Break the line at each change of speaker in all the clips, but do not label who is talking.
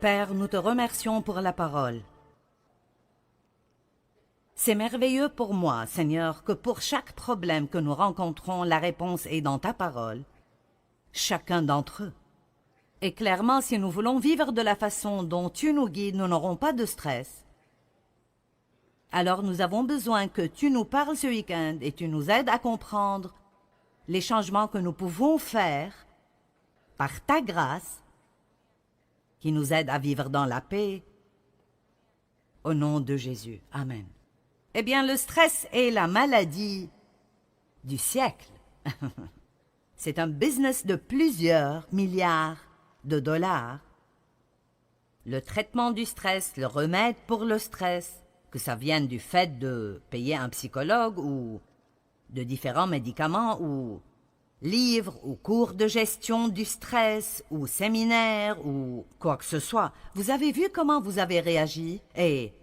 Père, nous te remercions pour la parole. C'est merveilleux pour moi, Seigneur, que pour chaque problème que nous rencontrons, la réponse est dans ta parole, chacun d'entre eux. Et clairement, si nous voulons vivre de la façon dont tu nous guides, nous n'aurons pas de stress. Alors nous avons besoin que tu nous parles ce week-end et tu nous aides à comprendre les changements que nous pouvons faire par ta grâce, qui nous aide à vivre dans la paix. Au nom de Jésus. Amen. Eh bien, le stress est la maladie du siècle. C'est un business de plusieurs milliards de dollars. Le traitement du stress, le remède pour le stress, que ça vienne du fait de payer un psychologue ou de différents médicaments ou livres ou cours de gestion du stress ou séminaires ou quoi que ce soit. Vous avez vu comment vous avez réagi? Et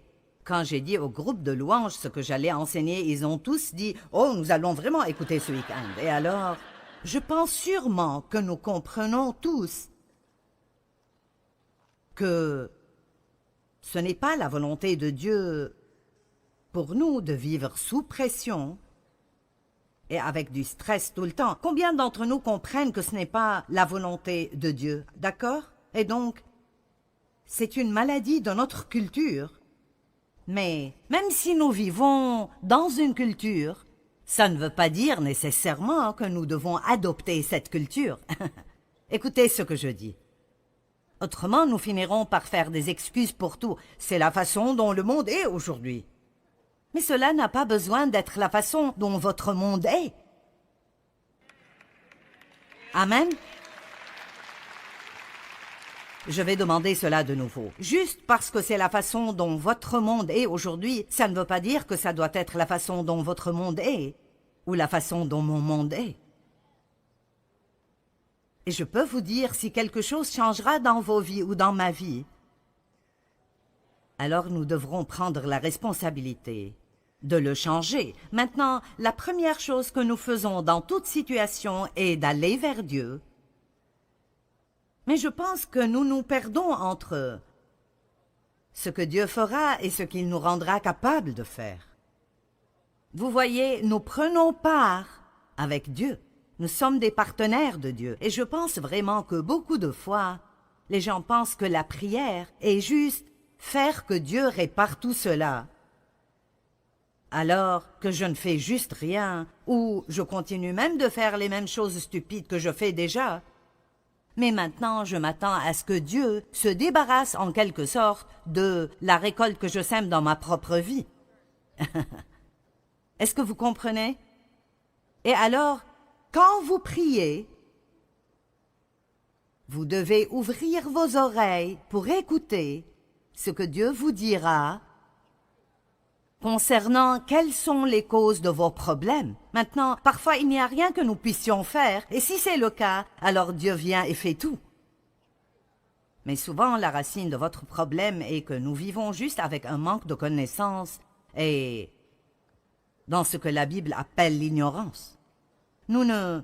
quand j'ai dit au groupe de louanges ce que j'allais enseigner, ils ont tous dit « Oh, nous allons vraiment écouter ce week-end. » Et alors, je pense sûrement que nous comprenons tous que ce n'est pas la volonté de Dieu pour nous de vivre sous pression et avec du stress tout le temps. Combien d'entre nous comprennent que ce n'est pas la volonté de Dieu, d'accord? Et donc, c'est une maladie de notre culture. Mais même si nous vivons dans une culture, ça ne veut pas dire nécessairement que nous devons adopter cette culture. Écoutez ce que je dis. Autrement, nous finirons par faire des excuses pour tout. C'est la façon dont le monde est aujourd'hui. Mais cela n'a pas besoin d'être la façon dont votre monde est. Amen. Je vais demander cela de nouveau. Juste parce que c'est la façon dont votre monde est aujourd'hui, ça ne veut pas dire que ça doit être la façon dont votre monde est, ou la façon dont mon monde est. Et je peux vous dire, si quelque chose changera dans vos vies ou dans ma vie, alors nous devrons prendre la responsabilité de le changer. Maintenant, la première chose que nous faisons dans toute situation est d'aller vers Dieu. Mais je pense que nous nous perdons entre ce que Dieu fera et ce qu'il nous rendra capables de faire. Vous voyez, nous prenons part avec Dieu. Nous sommes des partenaires de Dieu. Et je pense vraiment que beaucoup de fois, les gens pensent que la prière est juste faire que Dieu répare tout cela. Alors que je ne fais juste rien, ou je continue même de faire les mêmes choses stupides que je fais déjà. Mais maintenant, je m'attends à ce que Dieu se débarrasse en quelque sorte de la récolte que je sème dans ma propre vie. Est-ce que vous comprenez? Et alors, quand vous priez, vous devez ouvrir vos oreilles pour écouter ce que Dieu vous dira concernant quelles sont les causes de vos problèmes. Maintenant, parfois il n'y a rien que nous puissions faire, et si c'est le cas, alors Dieu vient et fait tout. Mais souvent, la racine de votre problème est que nous vivons juste avec un manque de connaissances et dans ce que la Bible appelle l'ignorance. Nous ne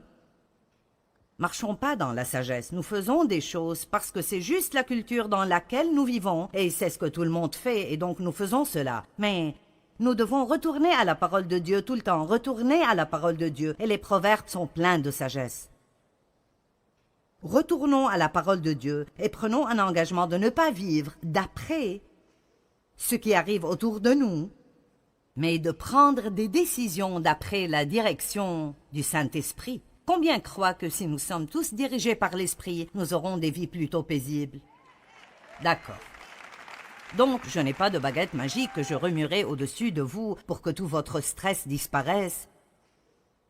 marchons pas dans la sagesse, nous faisons des choses parce que c'est juste la culture dans laquelle nous vivons, et c'est ce que tout le monde fait, et donc nous faisons cela. Mais nous devons retourner à la parole de Dieu tout le temps, retourner à la parole de Dieu, et les proverbes sont pleins de sagesse. Retournons à la parole de Dieu et prenons un engagement de ne pas vivre d'après ce qui arrive autour de nous, mais de prendre des décisions d'après la direction du Saint-Esprit. Combien croient que si nous sommes tous dirigés par l'Esprit, nous aurons des vies plutôt paisibles? D'accord. Donc, je n'ai pas de baguette magique que je remuerai au-dessus de vous pour que tout votre stress disparaisse.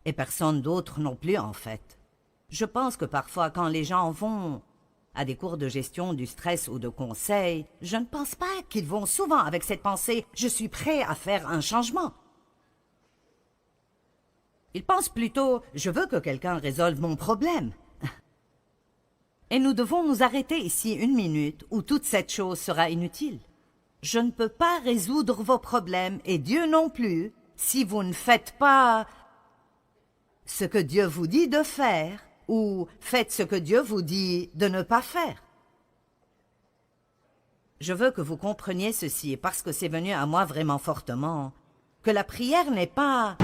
Et personne d'autre non plus, en fait. Je pense que parfois, quand les gens vont à des cours de gestion du stress ou de conseils, je ne pense pas qu'ils vont souvent avec cette pensée « je suis prêt à faire un changement ». Ils pensent plutôt « je veux que quelqu'un résolve mon problème ». Et nous devons nous arrêter ici une minute où toute cette chose sera inutile. Je ne peux pas résoudre vos problèmes, et Dieu non plus, si vous ne faites pas ce que Dieu vous dit de faire, ou faites ce que Dieu vous dit de ne pas faire. Je veux que vous compreniez ceci, parce que c'est venu à moi vraiment fortement, que la prière n'est pas...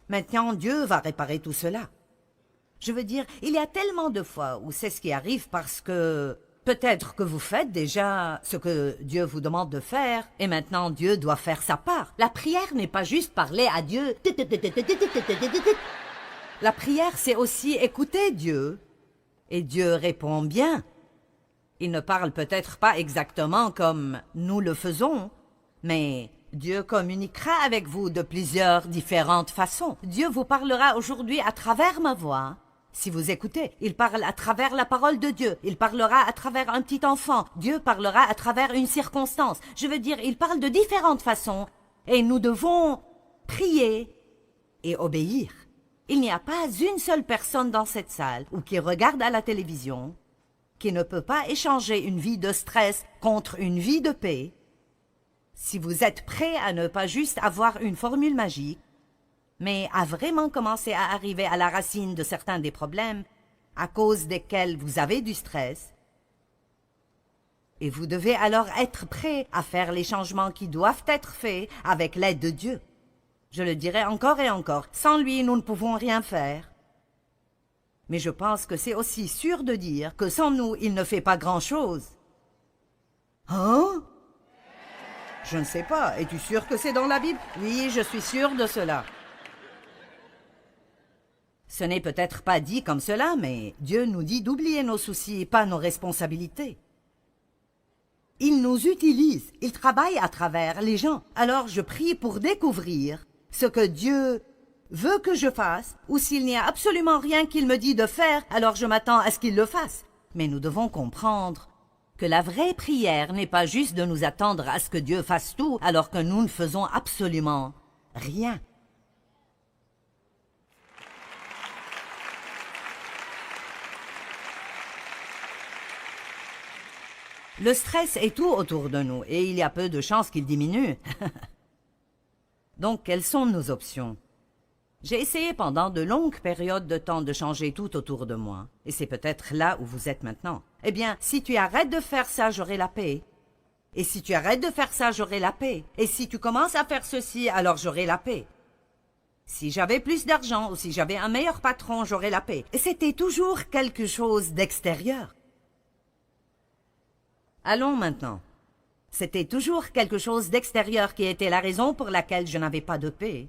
Maintenant, Dieu va réparer tout cela. Je veux dire, il y a tellement de fois où c'est ce qui arrive parce que peut-être que vous faites déjà ce que Dieu vous demande de faire et maintenant Dieu doit faire sa part. La prière n'est pas juste parler à Dieu. La prière, c'est aussi écouter Dieu. Et Dieu répond bien. Il ne parle peut-être pas exactement comme nous le faisons, mais Dieu communiquera avec vous de plusieurs différentes façons. Dieu vous parlera aujourd'hui à travers ma voix. Si vous écoutez, il parle à travers la parole de Dieu. Il parlera à travers un petit enfant. Dieu parlera à travers une circonstance. Je veux dire, il parle de différentes façons. Et nous devons prier et obéir. Il n'y a pas une seule personne dans cette salle ou qui regarde à la télévision qui ne peut pas échanger une vie de stress contre une vie de paix. Si vous êtes prêt à ne pas juste avoir une formule magique, mais à vraiment commencer à arriver à la racine de certains des problèmes à cause desquels vous avez du stress, et vous devez alors être prêt à faire les changements qui doivent être faits avec l'aide de Dieu. Je le dirai encore et encore, sans lui nous ne pouvons rien faire. Mais je pense que c'est aussi sûr de dire que sans nous il ne fait pas grand-chose. Hein? Je ne sais pas. Es-tu sûr que c'est dans la Bible? Oui, je suis sûr de cela. Ce n'est peut-être pas dit comme cela, mais Dieu nous dit d'oublier nos soucis et pas nos responsabilités. Il nous utilise, il travaille à travers les gens. Alors je prie pour découvrir ce que Dieu veut que je fasse, ou s'il n'y a absolument rien qu'il me dit de faire, alors je m'attends à ce qu'il le fasse. Mais nous devons comprendre que la vraie prière n'est pas juste de nous attendre à ce que Dieu fasse tout, alors que nous ne faisons absolument rien. Le stress est tout autour de nous, et il y a peu de chances qu'il diminue. Donc, quelles sont nos options? J'ai essayé pendant de longues périodes de temps de changer tout autour de moi, et c'est peut-être là où vous êtes maintenant. Eh bien, si tu arrêtes de faire ça, j'aurai la paix. Et si tu arrêtes de faire ça, j'aurai la paix. Et si tu commences à faire ceci, alors j'aurai la paix. Si j'avais plus d'argent ou si j'avais un meilleur patron, j'aurais la paix. Et c'était toujours quelque chose d'extérieur. Allons maintenant. C'était toujours quelque chose d'extérieur qui était la raison pour laquelle je n'avais pas de paix.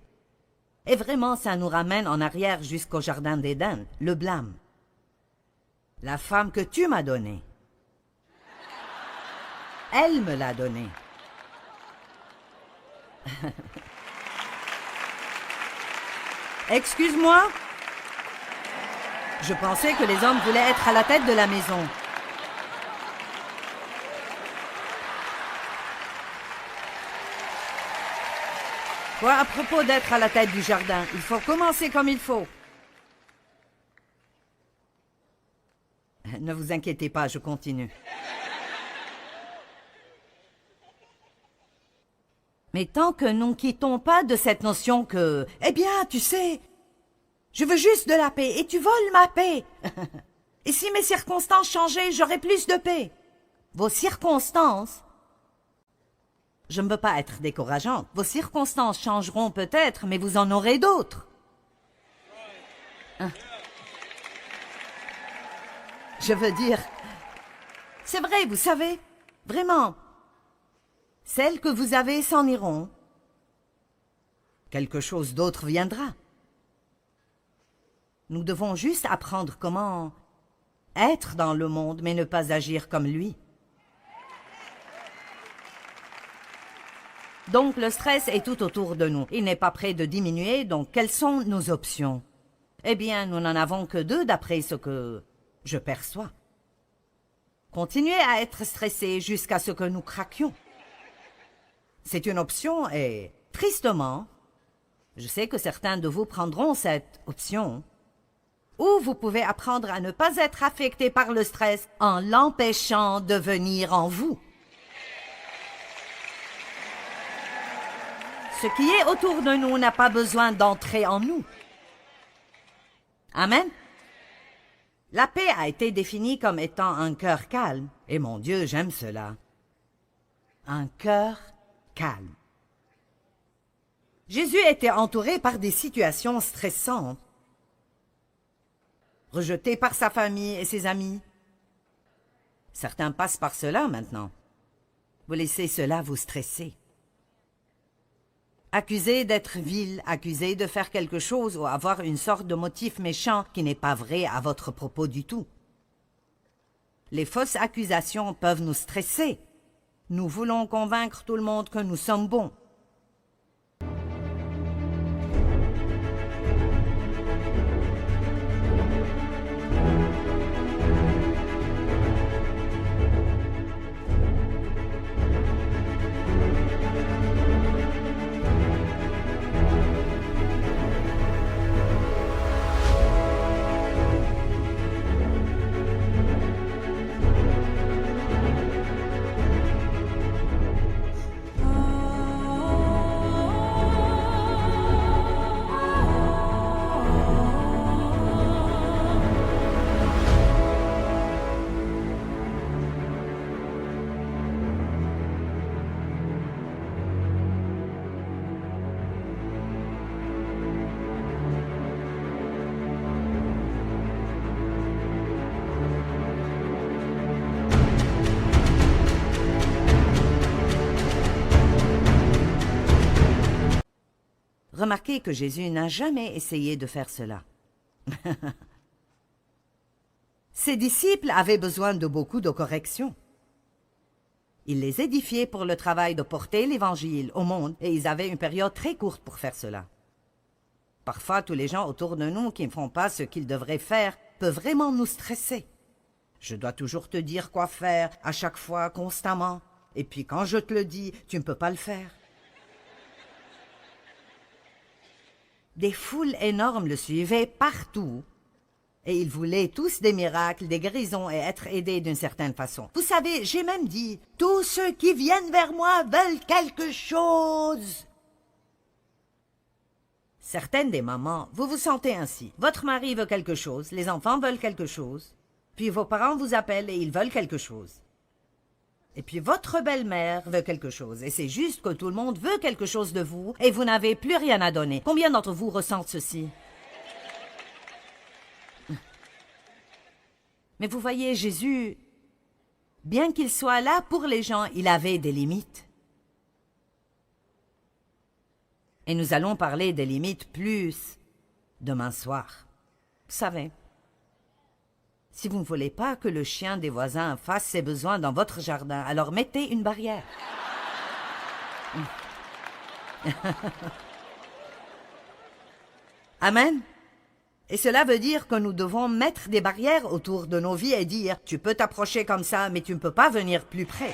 Et vraiment, ça nous ramène en arrière jusqu'au jardin d'Éden, le blâme. La femme que tu m'as donnée, elle me l'a donnée. Excuse-moi? Je pensais que les hommes voulaient être à la tête de la maison. Quoi, à propos d'être à la tête du jardin, il faut commencer comme il faut. Ne vous inquiétez pas, je continue. Mais tant que nous ne quittons pas de cette notion que, eh bien, tu sais, je veux juste de la paix et tu voles ma paix. Et si mes circonstances changeaient, j'aurais plus de paix. Vos circonstances, je ne veux pas être décourageante. Vos circonstances changeront peut-être, mais vous en aurez d'autres. Hein? Je veux dire, c'est vrai, vous savez, vraiment, Celles que vous avez s'en iront. Quelque chose d'autre viendra. Nous devons juste apprendre comment être dans le monde, mais ne pas agir comme lui. Donc le stress est tout autour de nous. Il n'est pas prêt de diminuer, donc quelles sont nos options? Eh bien, nous n'en avons que deux d'après ce que je perçois. Continuer à être stressé jusqu'à ce que nous craquions. C'est une option et, tristement, je sais que certains de vous prendront cette option. Ou vous pouvez apprendre à ne pas être affecté par le stress en l'empêchant de venir en vous. Ce qui est autour de nous n'a pas besoin d'entrer en nous. Amen. La paix a été définie comme étant un cœur calme. Et mon Dieu, j'aime cela. Un cœur calme. Jésus était entouré par des situations stressantes. Rejeté par sa famille et ses amis. Certains passent par cela maintenant. Vous laissez cela vous stresser. Accusé d'être vil, accusé de faire quelque chose ou avoir une sorte de motif méchant qui n'est pas vrai à votre propos du tout. Les fausses accusations peuvent nous stresser. Nous voulons convaincre tout le monde que nous sommes bons. Remarquez que Jésus n'a jamais essayé de faire cela. Ses disciples avaient besoin de beaucoup de corrections. Il les édifiait pour le travail de porter l'Évangile au monde et ils avaient une période très courte pour faire cela. Parfois, tous les gens autour de nous qui ne font pas ce qu'ils devraient faire peuvent vraiment nous stresser. Je dois toujours te dire quoi faire, à chaque fois, constamment. Et puis quand je te le dis, tu ne peux pas le faire. Des foules énormes le suivaient partout. Et ils voulaient tous des miracles, des guérisons et être aidés d'une certaine façon. Vous savez, j'ai même dit, tous ceux qui viennent vers moi veulent quelque chose. Certaines des mamans, vous vous sentez ainsi. Votre mari veut quelque chose, les enfants veulent quelque chose, puis vos parents vous appellent et ils veulent quelque chose. Et puis votre belle-mère veut quelque chose, et c'est juste que tout le monde veut quelque chose de vous, et vous n'avez plus rien à donner. Combien d'entre vous ressentent ceci? Mais vous voyez, Jésus, bien qu'il soit là pour les gens, il avait des limites. Et nous allons parler des limites plus demain soir. Vous savez, si vous ne voulez pas que le chien des voisins fasse ses besoins dans votre jardin, alors mettez une barrière. Amen. Et cela veut dire que nous devons mettre des barrières autour de nos vies et dire « Tu peux t'approcher comme ça, mais tu ne peux pas venir plus près. »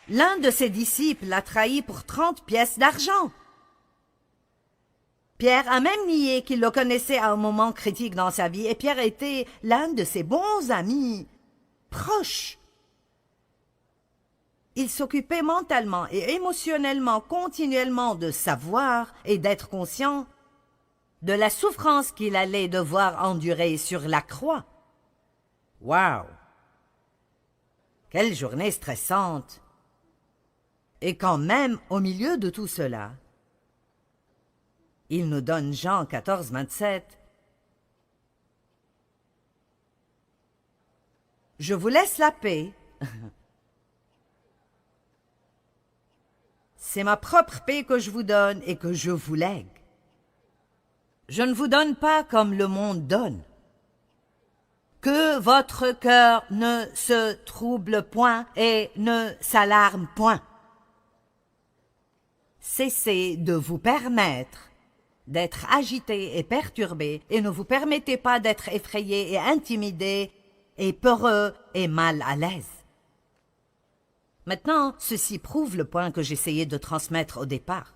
L'un de ses disciples l'a trahi pour 30 pièces d'argent. Pierre a même nié qu'il le connaissait à un moment critique dans sa vie, et Pierre était l'un de ses bons amis, proches. Il s'occupait mentalement et émotionnellement continuellement de savoir et d'être conscient de la souffrance qu'il allait devoir endurer sur la croix. Wow! Quelle journée stressante! Et quand même, au milieu de tout cela, il nous donne Jean 14, 27. Je vous laisse la paix. C'est ma propre paix que je vous donne et que je vous lègue. Je ne vous donne pas comme le monde donne. Que votre cœur ne se trouble point et ne s'alarme point. Cessez de vous permettre d'être agité et perturbé et ne vous permettez pas d'être effrayé et intimidé et peureux et mal à l'aise. Maintenant, ceci prouve le point que j'essayais de transmettre au départ.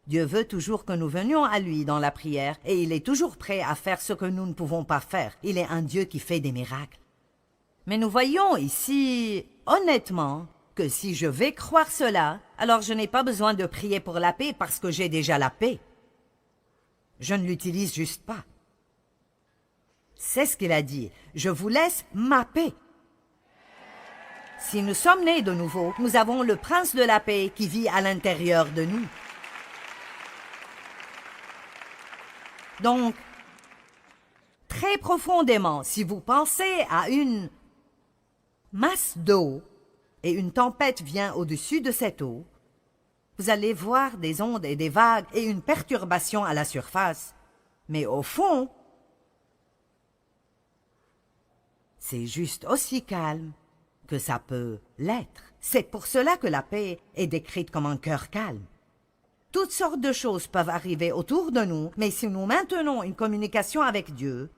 Dieu veut toujours que nous venions à lui dans la prière et il est toujours prêt à faire ce que nous ne pouvons pas faire. Il est un Dieu qui fait des miracles. Mais nous voyons ici, honnêtement, que si je vais croire cela, alors je n'ai pas besoin de prier pour la paix parce que j'ai déjà la paix. Je ne l'utilise juste pas. C'est ce qu'il a dit. Je vous laisse ma paix. Si nous sommes nés de nouveau, nous avons le prince de la paix qui vit à l'intérieur de nous. Donc, très profondément, si vous pensez à une masse d'eau et une tempête vient au-dessus de cette eau, vous allez voir des ondes et des vagues et une perturbation à la surface. Mais au fond, c'est juste aussi calme que ça peut l'être. C'est pour cela que la paix est décrite comme un cœur calme. Toutes sortes de choses peuvent arriver autour de nous, mais si nous maintenons une communication avec Dieu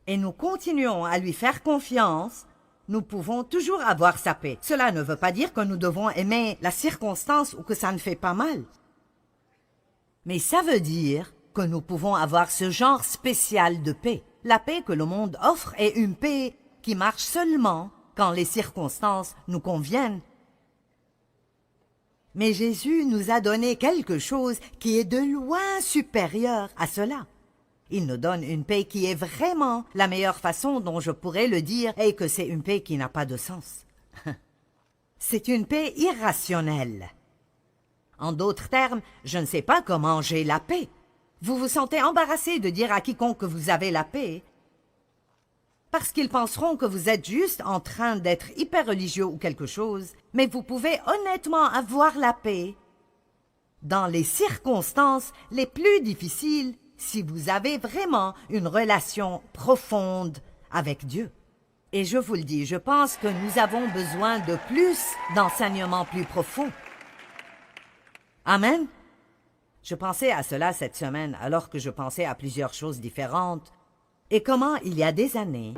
et nous continuons à lui faire confiance, nous pouvons toujours avoir sa paix. Cela ne veut pas dire que nous devons aimer la circonstance ou que ça ne fait pas mal. Mais ça veut dire que nous pouvons avoir ce genre spécial de paix. La paix que le monde offre est une paix qui marche seulement quand les circonstances nous conviennent. Mais Jésus nous a donné quelque chose qui est de loin supérieur à cela. Il nous donne une paix qui est vraiment la meilleure façon dont je pourrais le dire et que c'est une paix qui n'a pas de sens. C'est une paix irrationnelle. En d'autres termes, je ne sais pas comment j'ai la paix. Vous vous sentez embarrassé de dire à quiconque que vous avez la paix parce qu'ils penseront que vous êtes juste en train d'être hyper religieux ou quelque chose, mais vous pouvez honnêtement avoir la paix dans les circonstances les plus difficiles si vous avez vraiment une relation profonde avec Dieu. Et je vous le dis, je pense que nous avons besoin de plus d'enseignements plus profonds. Amen. Je pensais à cela cette semaine alors que je pensais à plusieurs choses différentes et comment il y a des années,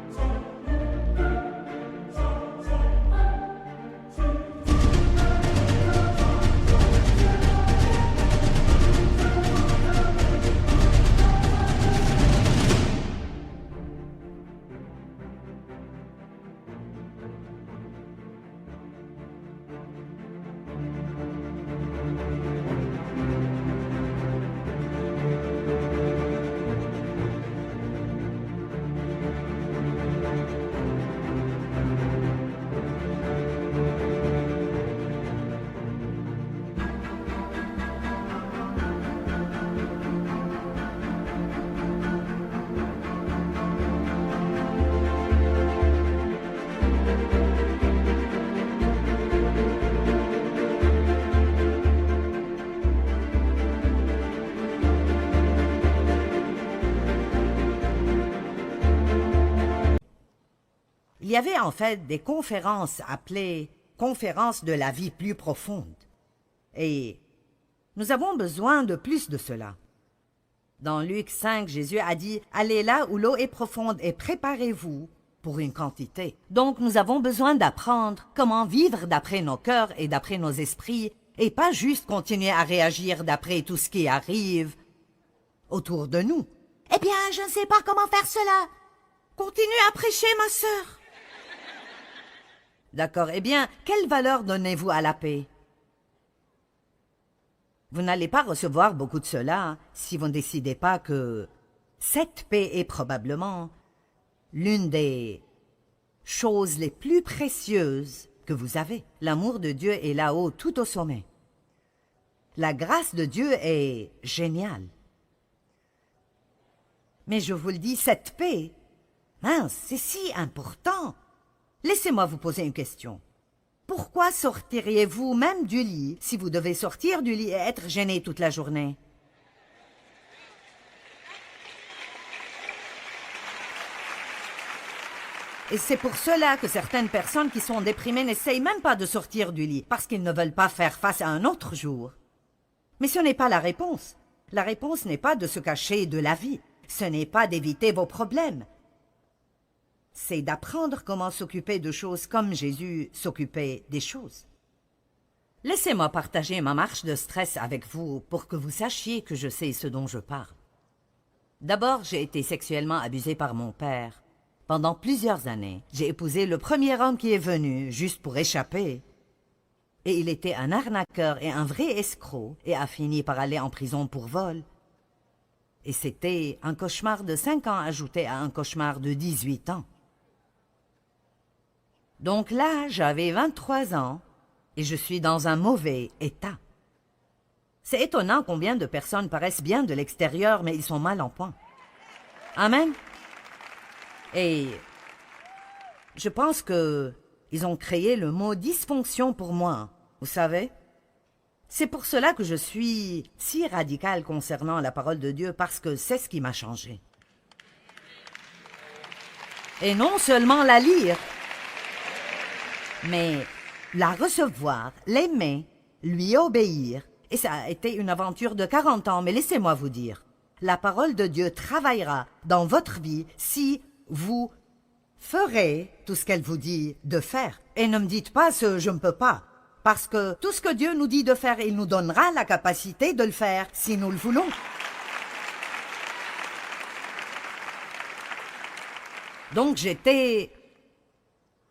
il y avait en fait des conférences appelées « conférences de la vie plus profonde ». Et nous avons besoin de plus de cela. Dans Luc 5, Jésus a dit « Allez là où l'eau est profonde et préparez-vous pour une quantité ». Donc nous avons besoin d'apprendre comment vivre d'après nos cœurs et d'après nos esprits et pas juste continuer à réagir d'après tout ce qui arrive autour de nous. « Eh bien, je ne sais pas comment faire cela. Continue à prêcher, ma sœur. » D'accord, eh bien, quelle valeur donnez-vous à la paix? Vous n'allez pas recevoir beaucoup de cela si vous ne décidez pas que cette paix est probablement l'une des choses les plus précieuses que vous avez. L'amour de Dieu est là-haut, tout au sommet. La grâce de Dieu est géniale. Mais je vous le dis, cette paix Mince, c'est si important. Laissez-moi vous poser une question. Pourquoi sortiriez-vous même du lit si vous devez sortir du lit et être gêné toute la journée? Et c'est pour cela que certaines personnes qui sont déprimées n'essayent même pas de sortir du lit, parce qu'ils ne veulent pas faire face à un autre jour. Mais ce n'est pas la réponse. La réponse n'est pas de se cacher de la vie. Ce n'est pas d'éviter vos problèmes. C'est d'apprendre comment s'occuper de choses comme Jésus s'occupait des choses. Laissez-moi partager ma marche de stress avec vous pour que vous sachiez que je sais ce dont je parle. D'abord, j'ai été sexuellement abusée par mon père. Pendant plusieurs années, j'ai épousé le premier homme qui est venu, juste pour échapper. Et il était un arnaqueur et un vrai escroc, et a fini par aller en prison pour vol. Et c'était un cauchemar de 5 ans ajouté à un cauchemar de 18 ans. Donc là, j'avais 23 ans, et je suis dans un mauvais état. C'est étonnant combien de personnes paraissent bien de l'extérieur, mais ils sont mal en point. Amen. Et je pense que ils ont créé le mot dysfonction pour moi, vous savez. C'est pour cela que je suis si radicale concernant la parole de Dieu, parce que c'est ce qui m'a changé. Et non seulement la lire, mais la recevoir, l'aimer, lui obéir. Et ça a été une aventure de 40 ans, mais laissez-moi vous dire, la parole de Dieu travaillera dans votre vie si vous ferez tout ce qu'elle vous dit de faire. Et ne me dites pas ce « je ne peux pas », parce que tout ce que Dieu nous dit de faire, il nous donnera la capacité de le faire si nous le voulons. Donc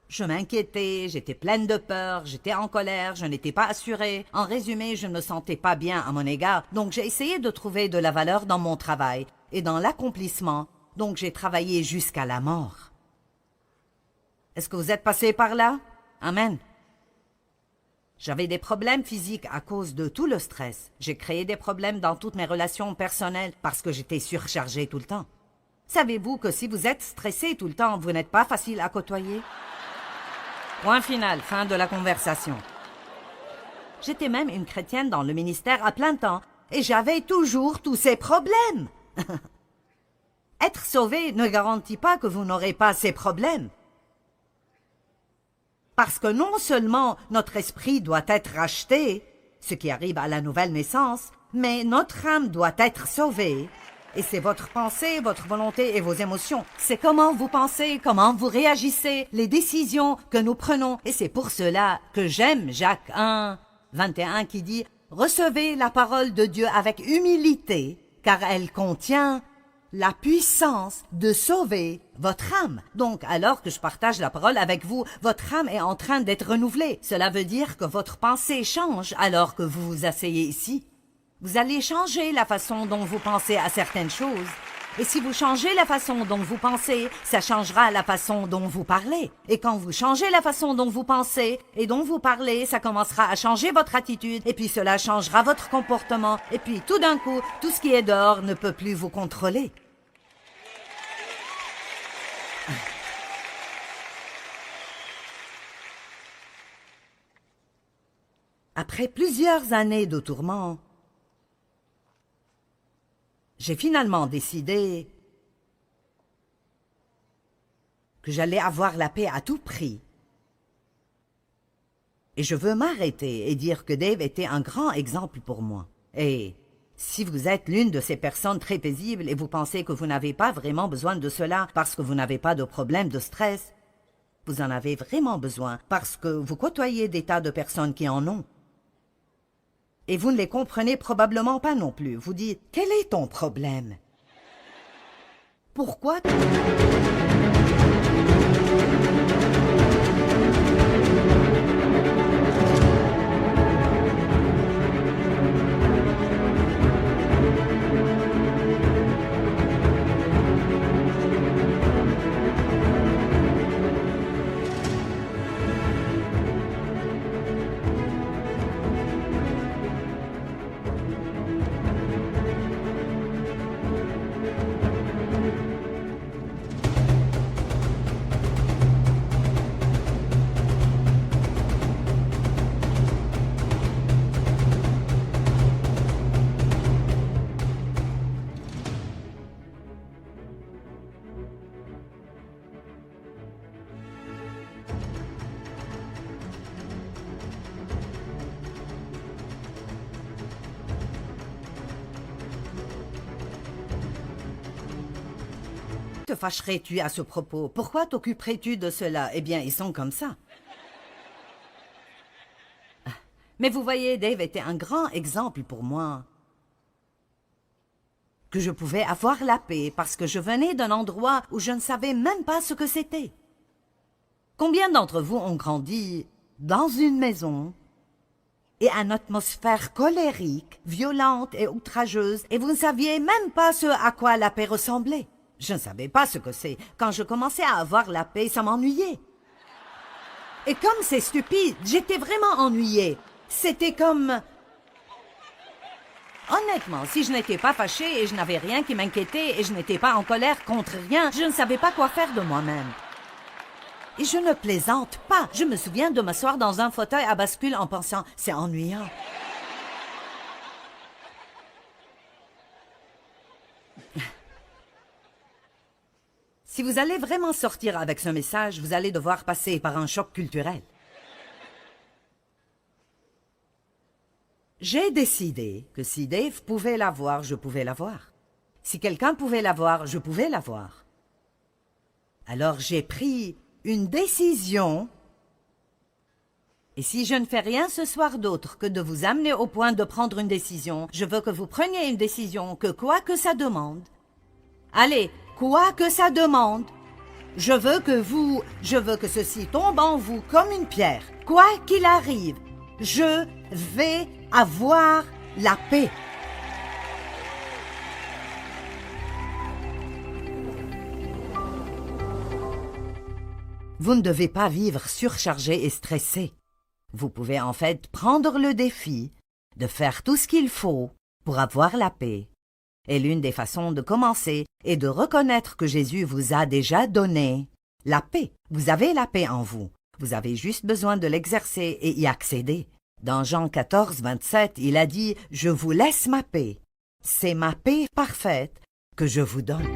je m'inquiétais, j'étais pleine de peur, j'étais en colère, je n'étais pas assurée. En résumé, je ne me sentais pas bien à mon égard. Donc j'ai essayé de trouver de la valeur dans mon travail et dans l'accomplissement. Donc j'ai travaillé jusqu'à la mort. Est-ce que vous êtes passé par là? Amen. J'avais des problèmes physiques à cause de tout le stress. J'ai créé des problèmes dans toutes mes relations personnelles parce que j'étais surchargée tout le temps. Savez-vous que si vous êtes stressé tout le temps, vous n'êtes pas facile à côtoyer? Point final, fin de la conversation. J'étais même une chrétienne dans le ministère à plein temps et j'avais toujours tous ces problèmes. Être sauvé ne garantit pas que vous n'aurez pas ces problèmes. Parce que non seulement notre esprit doit être racheté, ce qui arrive à la nouvelle naissance, mais notre âme doit être sauvée. Et c'est votre pensée, votre volonté et vos émotions. C'est comment vous pensez, comment vous réagissez, les décisions que nous prenons. Et c'est pour cela que j'aime Jacques 1, 21 qui dit « Recevez la parole de Dieu avec humilité, car elle contient la puissance de sauver votre âme. » Donc, alors que je partage la parole avec vous, votre âme est en train d'être renouvelée. Cela veut dire que votre pensée change alors que vous vous asseyez ici. Vous allez changer la façon dont vous pensez à certaines choses. Et si vous changez la façon dont vous pensez, ça changera la façon dont vous parlez. Et quand vous changez la façon dont vous pensez et dont vous parlez, ça commencera à changer votre attitude. Et puis cela changera votre comportement. Et puis tout d'un coup, tout ce qui est dehors ne peut plus vous contrôler. Après plusieurs années de tourments, j'ai finalement décidé que j'allais avoir la paix à tout prix. Et je veux m'arrêter et dire que Dave était un grand exemple pour moi. Et si vous êtes l'une de ces personnes très paisibles et vous pensez que vous n'avez pas vraiment besoin de cela parce que vous n'avez pas de problème de stress, vous en avez vraiment besoin parce que vous côtoyez des tas de personnes qui en ont. Et vous ne les comprenez probablement pas non plus. Vous dites, quel est ton problème? Pourquoi te fâcherais-tu à ce propos? Pourquoi t'occuperais-tu de cela? Eh bien, ils sont comme ça. Mais vous voyez, Dave était un grand exemple pour moi. Que je pouvais avoir la paix parce que je venais d'un endroit où je ne savais même pas ce que c'était. Combien d'entre vous ont grandi dans une maison et une atmosphère colérique, violente et outrageuse, et vous ne saviez même pas ce à quoi la paix ressemblait? Je ne savais pas ce que c'est. Quand je commençais à avoir la paix, ça m'ennuyait. Et comme c'est stupide, j'étais vraiment ennuyée. C'était comme... Honnêtement, si je n'étais pas fâchée et je n'avais rien qui m'inquiétait et je n'étais pas en colère contre rien, je ne savais pas quoi faire de moi-même. Et je ne plaisante pas. Je me souviens de m'asseoir dans un fauteuil à bascule en pensant « c'est ennuyant ». Si vous allez vraiment sortir avec ce message, vous allez devoir passer par un choc culturel. J'ai décidé que si Dave pouvait l'avoir, je pouvais l'avoir. Si quelqu'un pouvait l'avoir, je pouvais l'avoir. Alors j'ai pris une décision. Et si je ne fais rien ce soir d'autre que de vous amener au point de prendre une décision, je veux que vous preniez une décision que quoi que ça demande. Allez, quoi que ça demande. Je veux que ceci tombe en vous comme une pierre. Quoi qu'il arrive, je vais avoir la paix. Vous ne devez pas vivre surchargé et stressé. Vous pouvez en fait prendre le défi de faire tout ce qu'il faut pour avoir la paix. Et l'une des façons de commencer est de reconnaître que Jésus vous a déjà donné la paix. Vous avez la paix en vous. Vous avez juste besoin de l'exercer et y accéder. Dans Jean 14, 27, il a dit « Je vous laisse ma paix. C'est ma paix parfaite que je vous donne. »